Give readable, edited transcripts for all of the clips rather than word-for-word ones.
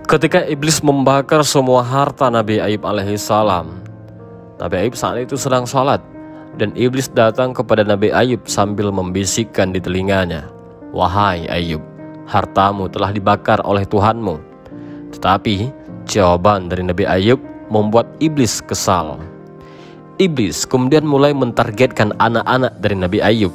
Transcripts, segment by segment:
Ketika iblis membakar semua harta Nabi Ayub alaihissalam, Nabi Ayub saat itu sedang sholat, dan iblis datang kepada Nabi Ayub sambil membisikkan di telinganya, "Wahai Ayub, hartamu telah dibakar oleh Tuhanmu." Tetapi jawaban dari Nabi Ayub membuat iblis kesal. Iblis kemudian mulai mentargetkan anak-anak dari Nabi Ayub.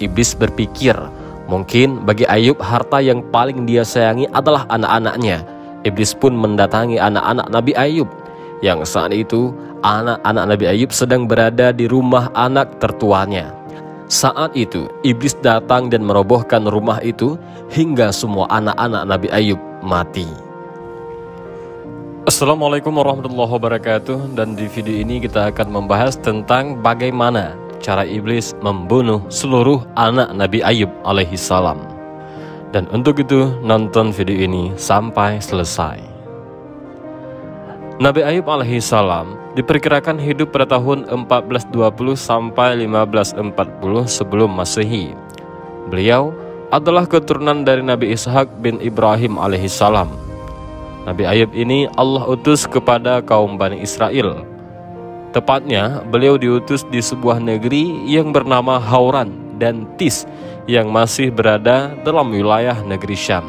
Iblis berpikir, mungkin bagi Ayub harta yang paling dia sayangi adalah anak-anaknya. Iblis pun mendatangi anak-anak Nabi Ayub, yang saat itu anak-anak Nabi Ayub sedang berada di rumah anak tertuanya. Saat itu iblis datang dan merobohkan rumah itu hingga semua anak-anak Nabi Ayub mati. Assalamualaikum warahmatullahi wabarakatuh. Dan di video ini kita akan membahas tentang bagaimana cara iblis membunuh seluruh anak Nabi Ayub alaihissalam. Dan untuk itu nonton video ini sampai selesai. Nabi Ayub alaihissalam diperkirakan hidup pada tahun 1420 sampai 1540 sebelum Masehi. Beliau adalah keturunan dari Nabi Ishak bin Ibrahim alaihissalam. Nabi Ayub ini Allah utus kepada kaum Bani Israel. Tepatnya beliau diutus di sebuah negeri yang bernama Hauran dan Tis yang masih berada dalam wilayah negeri Syam.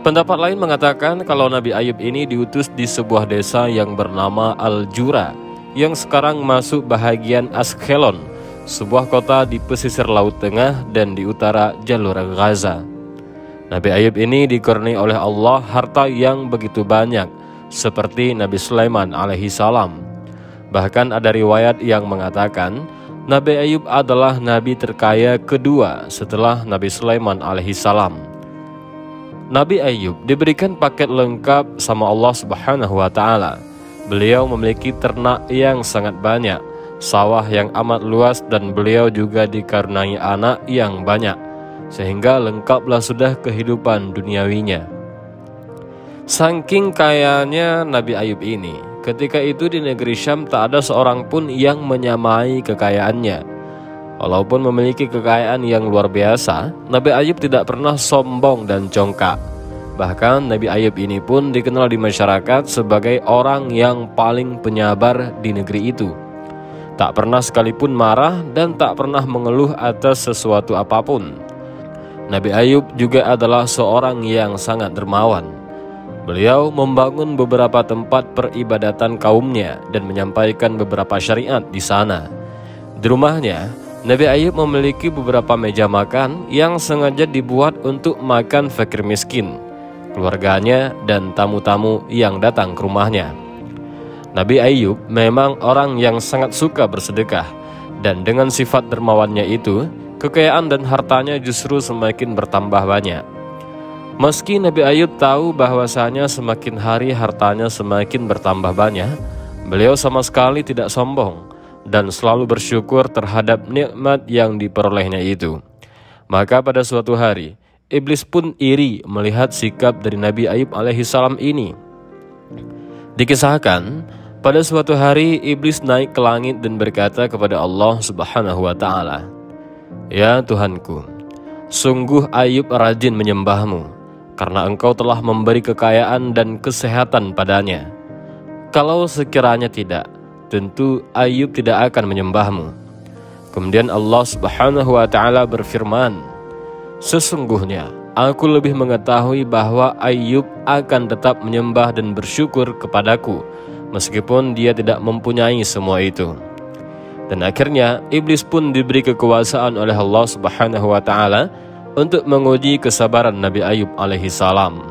Pendapat lain mengatakan kalau Nabi Ayub ini diutus di sebuah desa yang bernama Al-Jura yang sekarang masuk bahagian Askelon, sebuah kota di pesisir Laut Tengah dan di utara jalur Gaza. Nabi Ayub ini dikaruniai oleh Allah harta yang begitu banyak seperti Nabi Sulaiman alaihissalam. Bahkan ada riwayat yang mengatakan Nabi Ayub adalah nabi terkaya kedua setelah Nabi Sulaiman alaihissalam. Nabi Ayub diberikan paket lengkap sama Allah Subhanahu wa Ta'ala. Beliau memiliki ternak yang sangat banyak, sawah yang amat luas, dan beliau juga dikaruniai anak yang banyak, sehingga lengkaplah sudah kehidupan duniawinya. Saking kayanya Nabi Ayub ini, ketika itu di negeri Syam tak ada seorang pun yang menyamai kekayaannya. Walaupun memiliki kekayaan yang luar biasa, Nabi Ayub tidak pernah sombong dan congkak. Bahkan Nabi Ayub ini pun dikenal di masyarakat sebagai orang yang paling penyabar di negeri itu. Tak pernah sekalipun marah dan tak pernah mengeluh atas sesuatu apapun. Nabi Ayub juga adalah seorang yang sangat dermawan. Beliau membangun beberapa tempat peribadatan kaumnya dan menyampaikan beberapa syariat di sana. Di rumahnya, Nabi Ayub memiliki beberapa meja makan yang sengaja dibuat untuk makan fakir miskin, keluarganya, dan tamu-tamu yang datang ke rumahnya. Nabi Ayub memang orang yang sangat suka bersedekah, dan dengan sifat dermawannya itu, kekayaan dan hartanya justru semakin bertambah banyak. Meski Nabi Ayub tahu bahwasanya semakin hari hartanya semakin bertambah banyak, beliau sama sekali tidak sombong dan selalu bersyukur terhadap nikmat yang diperolehnya itu. Maka pada suatu hari, iblis pun iri melihat sikap dari Nabi Ayub alaihissalam ini. Dikisahkan, pada suatu hari iblis naik ke langit dan berkata kepada Allah Subhanahu wa Ta'ala, "Ya Tuhanku, sungguh Ayub rajin menyembahmu, karena engkau telah memberi kekayaan dan kesehatan padanya. Kalau sekiranya tidak, tentu Ayub tidak akan menyembahmu." Kemudian Allah Subhanahu wa Ta'ala berfirman, "Sesungguhnya aku lebih mengetahui bahwa Ayub akan tetap menyembah dan bersyukur kepadaku, meskipun dia tidak mempunyai semua itu." Dan akhirnya iblis pun diberi kekuasaan oleh Allah Subhanahu wa Ta'ala untuk menguji kesabaran Nabi Ayub alaihissalam.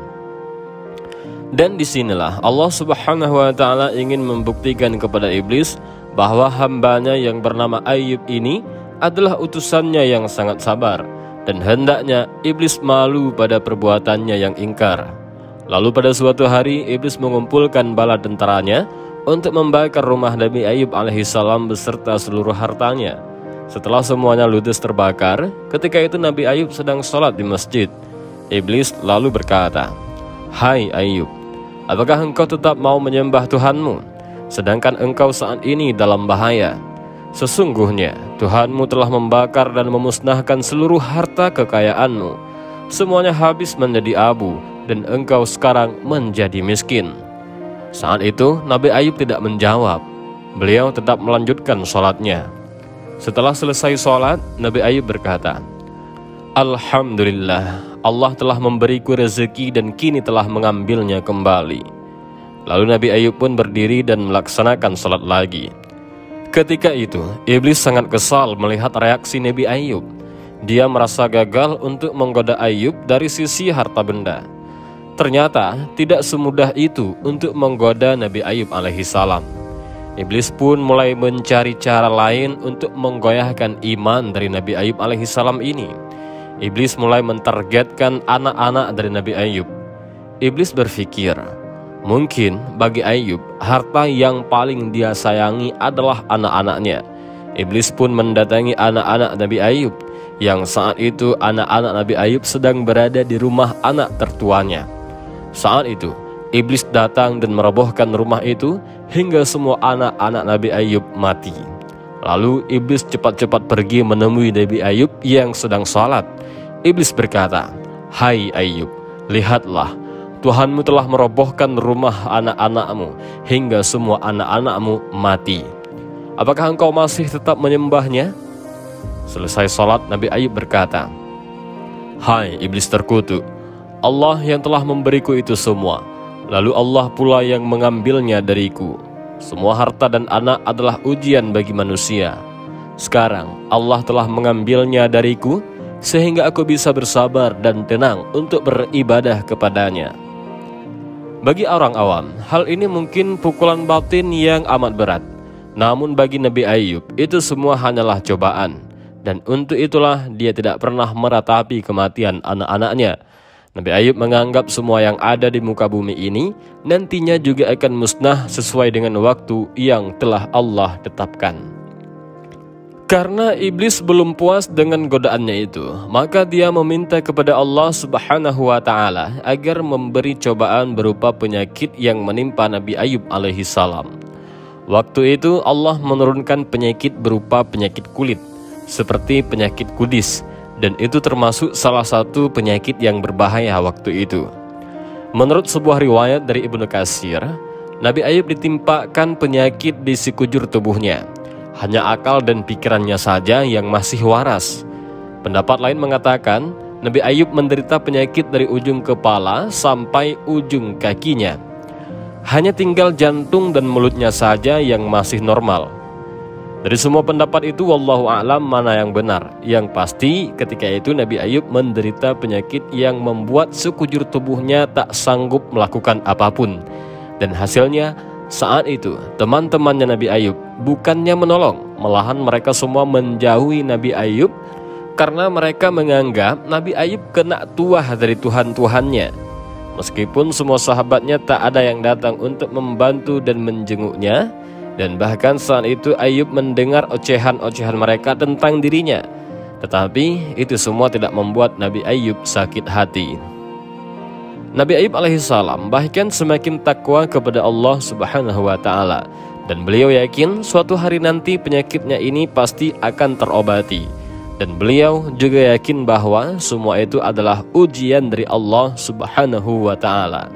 Dan disinilah Allah Subhanahu wa Ta'ala ingin membuktikan kepada iblis bahwa hambanya yang bernama Ayub ini adalah utusannya yang sangat sabar, dan hendaknya iblis malu pada perbuatannya yang ingkar. Lalu pada suatu hari iblis mengumpulkan bala tentaranya untuk membakar rumah Nabi Ayub alaihissalam beserta seluruh hartanya. Setelah semuanya ludes terbakar, ketika itu Nabi Ayub sedang sholat di masjid. Iblis lalu berkata, "Hai Ayub, apakah engkau tetap mau menyembah Tuhanmu, sedangkan engkau saat ini dalam bahaya? Sesungguhnya Tuhanmu telah membakar dan memusnahkan seluruh harta kekayaanmu. Semuanya habis menjadi abu, dan engkau sekarang menjadi miskin." Saat itu Nabi Ayub tidak menjawab. Beliau tetap melanjutkan sholatnya. Setelah selesai sholat, Nabi Ayub berkata, "Alhamdulillah, Allah telah memberiku rezeki dan kini telah mengambilnya kembali." Lalu Nabi Ayub pun berdiri dan melaksanakan sholat lagi. Ketika itu, iblis sangat kesal melihat reaksi Nabi Ayub. Dia merasa gagal untuk menggoda Ayub dari sisi harta benda. Ternyata tidak semudah itu untuk menggoda Nabi Ayub alaihissalam. Iblis pun mulai mencari cara lain untuk menggoyahkan iman dari Nabi Ayub alaihissalam ini. Iblis mulai mentargetkan anak-anak dari Nabi Ayub. Iblis berpikir, mungkin bagi Ayub, harta yang paling dia sayangi adalah anak-anaknya. Iblis pun mendatangi anak-anak Nabi Ayub, yang saat itu anak-anak Nabi Ayub sedang berada di rumah anak tertuanya. Saat itu, iblis datang dan merobohkan rumah itu hingga semua anak-anak Nabi Ayub mati. Lalu iblis cepat-cepat pergi menemui Nabi Ayub yang sedang sholat. Iblis berkata, "Hai Ayub, lihatlah, Tuhanmu telah merobohkan rumah anak-anakmu hingga semua anak-anakmu mati. Apakah engkau masih tetap menyembahnya?" Selesai sholat, Nabi Ayub berkata, "Hai iblis terkutuk, Allah yang telah memberiku itu semua, lalu Allah pula yang mengambilnya dariku. Semua harta dan anak adalah ujian bagi manusia. Sekarang Allah telah mengambilnya dariku, sehingga aku bisa bersabar dan tenang untuk beribadah kepadanya." Bagi orang awam, hal ini mungkin pukulan batin yang amat berat. Namun bagi Nabi Ayub, itu semua hanyalah cobaan. Dan untuk itulah dia tidak pernah meratapi kematian anak-anaknya. Nabi Ayub menganggap semua yang ada di muka bumi ini nantinya juga akan musnah sesuai dengan waktu yang telah Allah tetapkan. Karena iblis belum puas dengan godaannya itu, maka dia meminta kepada Allah Subhanahu wa Ta'ala agar memberi cobaan berupa penyakit yang menimpa Nabi Ayub alaihissalam. Waktu itu Allah menurunkan penyakit berupa penyakit kulit, seperti penyakit kudis, dan itu termasuk salah satu penyakit yang berbahaya waktu itu. Menurut sebuah riwayat dari Ibnu Katsir, Nabi Ayub ditimpakan penyakit di sekujur tubuhnya. Hanya akal dan pikirannya saja yang masih waras. Pendapat lain mengatakan, Nabi Ayub menderita penyakit dari ujung kepala sampai ujung kakinya. Hanya tinggal jantung dan mulutnya saja yang masih normal. Dari semua pendapat itu, wallahu a'lam mana yang benar. Yang pasti ketika itu Nabi Ayub menderita penyakit yang membuat sekujur tubuhnya tak sanggup melakukan apapun. Dan hasilnya saat itu teman-temannya Nabi Ayub bukannya menolong, malahan mereka semua menjauhi Nabi Ayub karena mereka menganggap Nabi Ayub kena tuah dari Tuhan-Tuhannya. Meskipun semua sahabatnya tak ada yang datang untuk membantu dan menjenguknya. Dan bahkan saat itu Ayub mendengar ocehan-ocehan mereka tentang dirinya. Tetapi itu semua tidak membuat Nabi Ayub sakit hati. Nabi Ayub alaihissalam bahkan semakin takwa kepada Allah Subhanahu wa Ta'ala. Dan beliau yakin suatu hari nanti penyakitnya ini pasti akan terobati. Dan beliau juga yakin bahwa semua itu adalah ujian dari Allah Subhanahu wa Ta'ala,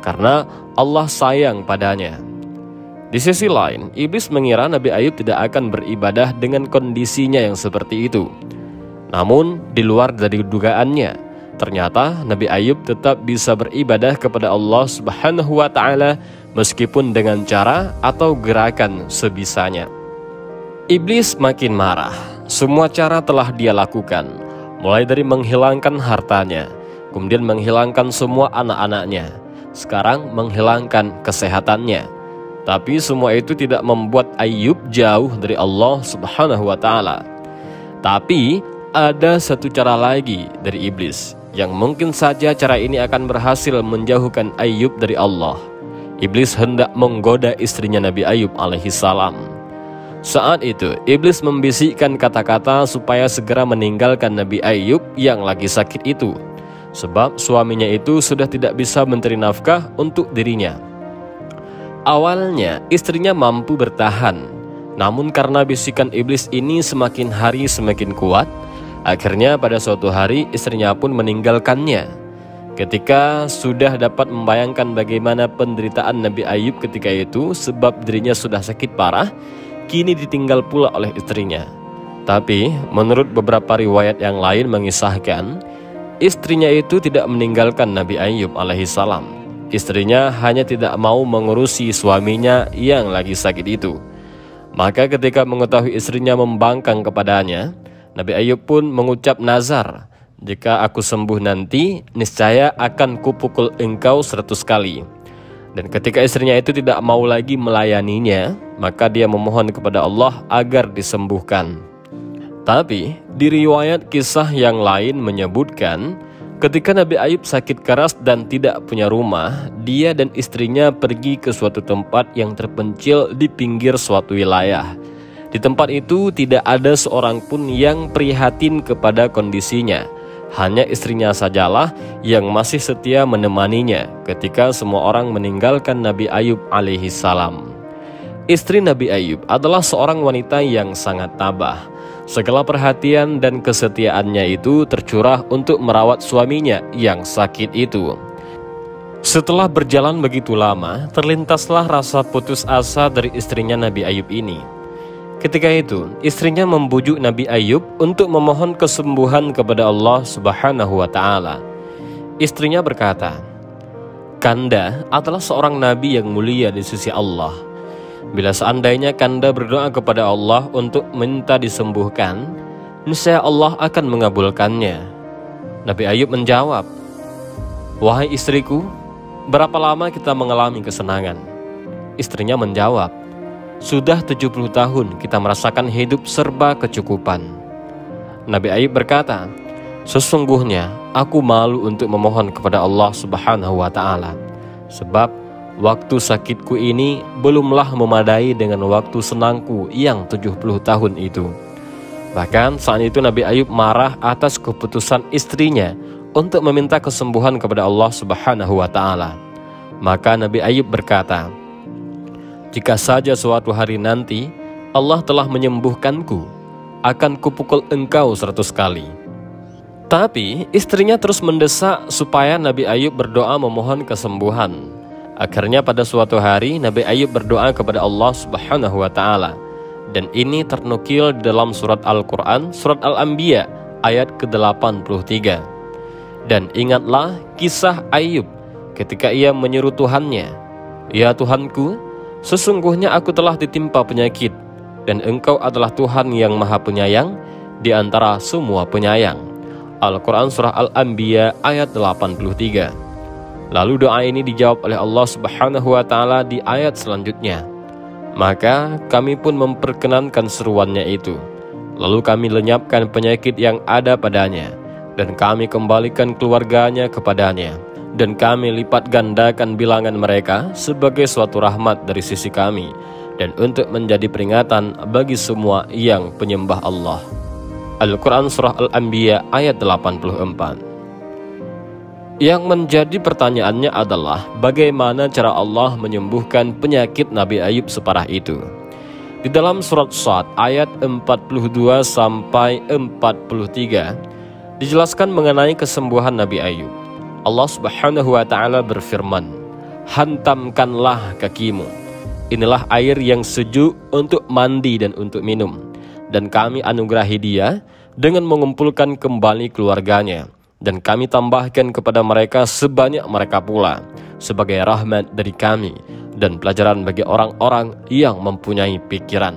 karena Allah sayang padanya. Di sisi lain, iblis mengira Nabi Ayub tidak akan beribadah dengan kondisinya yang seperti itu. Namun, di luar dari dugaannya, ternyata Nabi Ayub tetap bisa beribadah kepada Allah Subhanahu wa Ta'ala meskipun dengan cara atau gerakan sebisanya. Iblis makin marah. Semua cara telah dia lakukan, mulai dari menghilangkan hartanya, kemudian menghilangkan semua anak-anaknya, sekarang menghilangkan kesehatannya. Tapi semua itu tidak membuat Ayub jauh dari Allah Subhanahu wa Ta'ala. Tapi ada satu cara lagi dari iblis, yang mungkin saja cara ini akan berhasil menjauhkan Ayub dari Allah. Iblis hendak menggoda istrinya Nabi Ayub alaihissalam. Saat itu iblis membisikkan kata-kata supaya segera meninggalkan Nabi Ayub yang lagi sakit itu, sebab suaminya itu sudah tidak bisa mencari nafkah untuk dirinya. Awalnya istrinya mampu bertahan, namun karena bisikan iblis ini semakin hari semakin kuat, akhirnya pada suatu hari istrinya pun meninggalkannya. Ketika sudah dapat membayangkan bagaimana penderitaan Nabi Ayub ketika itu sebab dirinya sudah sakit parah, kini ditinggal pula oleh istrinya. Tapi menurut beberapa riwayat yang lain mengisahkan, istrinya itu tidak meninggalkan Nabi Ayub alaihissalam. Istrinya hanya tidak mau mengurusi suaminya yang lagi sakit itu. Maka ketika mengetahui istrinya membangkang kepadanya, Nabi Ayub pun mengucap nazar, "Jika aku sembuh nanti, niscaya akan kupukul engkau 100 kali." Dan ketika istrinya itu tidak mau lagi melayaninya, maka dia memohon kepada Allah agar disembuhkan. Tapi di riwayat kisah yang lain menyebutkan, ketika Nabi Ayub sakit keras dan tidak punya rumah, dia dan istrinya pergi ke suatu tempat yang terpencil di pinggir suatu wilayah. Di tempat itu tidak ada seorang pun yang prihatin kepada kondisinya. Hanya istrinya sajalah yang masih setia menemaninya ketika semua orang meninggalkan Nabi Ayub alaihissalam. Istri Nabi Ayub adalah seorang wanita yang sangat tabah. Segala perhatian dan kesetiaannya itu tercurah untuk merawat suaminya yang sakit itu. Setelah berjalan begitu lama, terlintaslah rasa putus asa dari istrinya Nabi Ayub ini. Ketika itu, istrinya membujuk Nabi Ayub untuk memohon kesembuhan kepada Allah Subhanahu wa Ta'ala. Istrinya berkata, "Kanda adalah seorang nabi yang mulia di sisi Allah. Bila seandainya Kanda berdoa kepada Allah untuk minta disembuhkan, niscaya Allah akan mengabulkannya." Nabi Ayub menjawab, "Wahai istriku, berapa lama kita mengalami kesenangan?" Istrinya menjawab, "Sudah 70 tahun kita merasakan hidup serba kecukupan." Nabi Ayub berkata, "Sesungguhnya aku malu untuk memohon kepada Allah Subhanahu wa Ta'ala, sebab waktu sakitku ini belumlah memadai dengan waktu senangku yang 70 tahun itu." Bahkan saat itu Nabi Ayub marah atas keputusan istrinya untuk meminta kesembuhan kepada Allah Subhanahu wa Ta'ala. Maka Nabi Ayub berkata, "Jika saja suatu hari nanti Allah telah menyembuhkanku, akan kupukul engkau 100 kali." Tapi istrinya terus mendesak supaya Nabi Ayub berdoa memohon kesembuhan. Akhirnya pada suatu hari Nabi Ayub berdoa kepada Allah Subhanahu wa Ta'ala. Dan ini ternukil dalam surat Al-Quran, surat Al-Anbiya ayat ke-83. "Dan ingatlah kisah Ayub ketika ia menyeru Tuhannya, 'Ya Tuhanku, sesungguhnya aku telah ditimpa penyakit, dan Engkau adalah Tuhan yang Maha Penyayang di antara semua penyayang.'" Al-Quran Surah Al-Anbiya ayat 83. Lalu doa ini dijawab oleh Allah Subhanahu wa Ta'ala di ayat selanjutnya, "Maka kami pun memperkenankan seruannya itu. Lalu kami lenyapkan penyakit yang ada padanya, dan kami kembalikan keluarganya kepadanya. Dan kami lipat gandakan bilangan mereka sebagai suatu rahmat dari sisi kami, dan untuk menjadi peringatan bagi semua yang penyembah Allah." Al-Quran Surah Al-Anbiya ayat 84. Yang menjadi pertanyaannya adalah bagaimana cara Allah menyembuhkan penyakit Nabi Ayub separah itu. Di dalam surat Shad ayat 42-43 dijelaskan mengenai kesembuhan Nabi Ayub. Allah Subhanahu wa Ta'ala berfirman, "Hantamkanlah kakimu. Inilah air yang sejuk untuk mandi dan untuk minum. Dan kami anugerahi dia dengan mengumpulkan kembali keluarganya. Dan kami tambahkan kepada mereka sebanyak mereka pula, sebagai rahmat dari kami dan pelajaran bagi orang-orang yang mempunyai pikiran."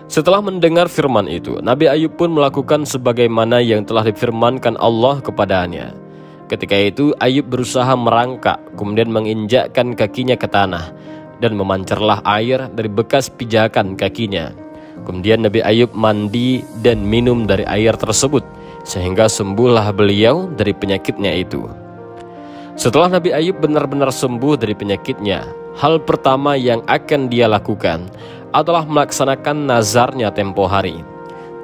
Setelah mendengar firman itu, Nabi Ayub pun melakukan sebagaimana yang telah difirmankan Allah kepadanya. Ketika itu Ayub berusaha merangkak, kemudian menginjakkan kakinya ke tanah, dan memancarlah air dari bekas pijakan kakinya. Kemudian Nabi Ayub mandi dan minum dari air tersebut, sehingga sembuhlah beliau dari penyakitnya itu. Setelah Nabi Ayub benar-benar sembuh dari penyakitnya, hal pertama yang akan dia lakukan adalah melaksanakan nazarnya tempo hari.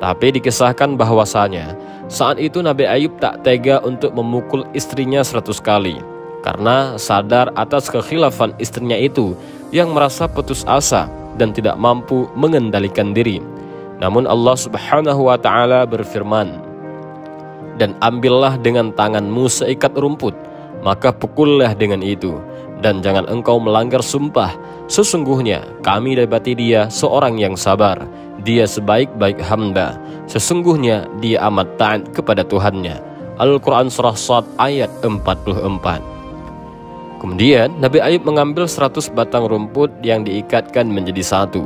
Tapi dikisahkan bahwasanya saat itu Nabi Ayub tak tega untuk memukul istrinya 100 kali, karena sadar atas kekhilafan istrinya itu yang merasa putus asa dan tidak mampu mengendalikan diri. Namun Allah Subhanahu wa Ta'ala berfirman, dan ambillah dengan tanganmu seikat rumput, maka pukullah dengan itu, dan jangan engkau melanggar sumpah. Sesungguhnya kami dapati dia seorang yang sabar, dia sebaik-baik hamba, sesungguhnya dia amat taat kepada Tuhannya. Al-Quran Surah Shad ayat 44. Kemudian Nabi Ayub mengambil 100 batang rumput yang diikatkan menjadi satu,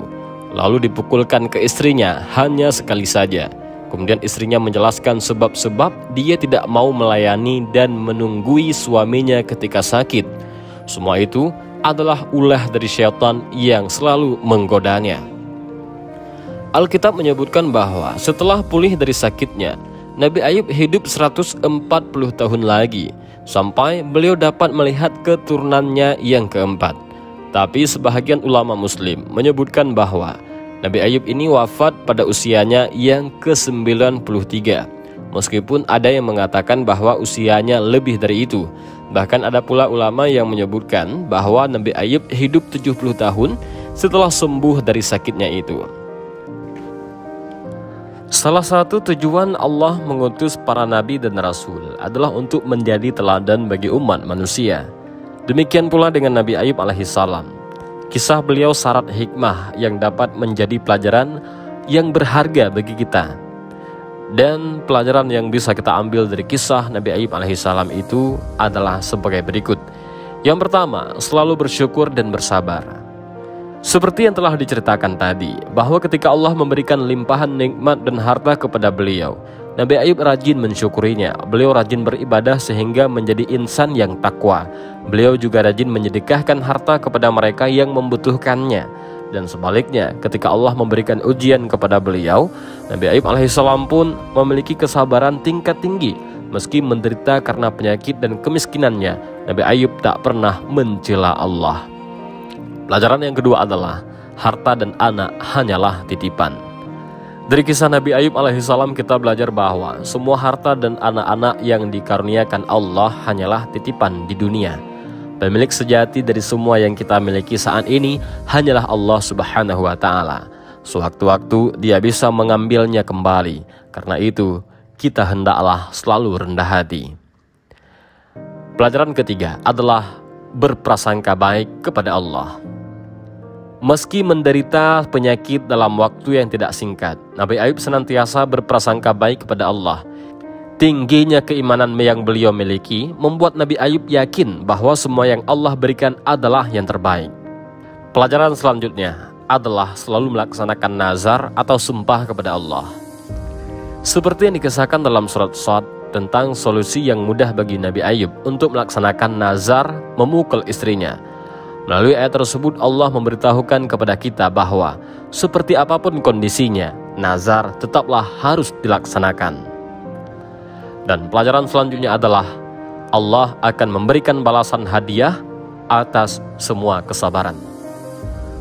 lalu dipukulkan ke istrinya hanya sekali saja. Kemudian istrinya menjelaskan sebab-sebab dia tidak mau melayani dan menunggui suaminya ketika sakit. Semua itu adalah ulah dari syaitan yang selalu menggodanya. Alkitab menyebutkan bahwa setelah pulih dari sakitnya, Nabi Ayub hidup 140 tahun lagi, sampai beliau dapat melihat keturunannya yang keempat. Tapi sebahagian ulama muslim menyebutkan bahwa Nabi Ayub ini wafat pada usianya yang ke-93. Meskipun ada yang mengatakan bahwa usianya lebih dari itu. Bahkan ada pula ulama yang menyebutkan bahwa Nabi Ayub hidup 70 tahun setelah sembuh dari sakitnya itu. Salah satu tujuan Allah mengutus para nabi dan rasul adalah untuk menjadi teladan bagi umat manusia. Demikian pula dengan Nabi Ayub alaihissalam. Kisah beliau syarat hikmah yang dapat menjadi pelajaran yang berharga bagi kita. Dan pelajaran yang bisa kita ambil dari kisah Nabi Ayub alaihissalam itu adalah sebagai berikut. Yang pertama, selalu bersyukur dan bersabar. Seperti yang telah diceritakan tadi, bahwa ketika Allah memberikan limpahan nikmat dan harta kepada beliau, Nabi Ayub rajin mensyukurinya. Beliau rajin beribadah sehingga menjadi insan yang takwa. Beliau juga rajin menyedekahkan harta kepada mereka yang membutuhkannya. Dan sebaliknya, ketika Allah memberikan ujian kepada beliau, Nabi Ayub alaihissalam pun memiliki kesabaran tingkat tinggi. Meski menderita karena penyakit dan kemiskinannya, Nabi Ayub tak pernah mencela Allah. Pelajaran yang kedua adalah harta dan anak hanyalah titipan. Dari kisah Nabi Ayub alaihissalam kita belajar bahwa semua harta dan anak-anak yang dikaruniakan Allah hanyalah titipan di dunia. Pemilik sejati dari semua yang kita miliki saat ini hanyalah Allah Subhanahu wa Ta'ala. Sewaktu-waktu Dia bisa mengambilnya kembali. Karena itu, kita hendaklah selalu rendah hati. Pelajaran ketiga adalah berprasangka baik kepada Allah. Meski menderita penyakit dalam waktu yang tidak singkat, Nabi Ayub senantiasa berprasangka baik kepada Allah. Tingginya keimanan yang beliau miliki membuat Nabi Ayub yakin bahwa semua yang Allah berikan adalah yang terbaik. Pelajaran selanjutnya adalah selalu melaksanakan nazar atau sumpah kepada Allah. Seperti yang dikisahkan dalam surat Shad tentang solusi yang mudah bagi Nabi Ayub untuk melaksanakan nazar memukul istrinya. Melalui ayat tersebut Allah memberitahukan kepada kita bahwa seperti apapun kondisinya, nazar tetaplah harus dilaksanakan. Dan pelajaran selanjutnya adalah Allah akan memberikan balasan hadiah atas semua kesabaran.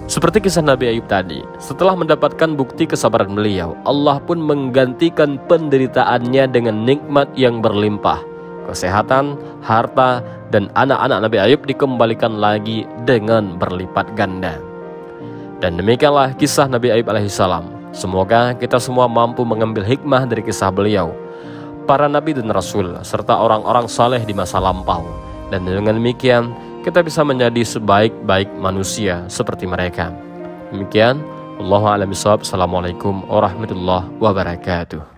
Seperti kisah Nabi Ayub tadi, setelah mendapatkan bukti kesabaran beliau, Allah pun menggantikan penderitaannya dengan nikmat yang berlimpah. Kesehatan, harta, dan anak-anak Nabi Ayub dikembalikan lagi dengan berlipat ganda. Dan demikianlah kisah Nabi Ayub alaihissalam. Semoga kita semua mampu mengambil hikmah dari kisah beliau, para nabi dan rasul, serta orang-orang saleh di masa lampau. Dan dengan demikian, kita bisa menjadi sebaik-baik manusia seperti mereka. Demikian, Wallahu a'lam bishawab. Assalamualaikum warahmatullahi wabarakatuh.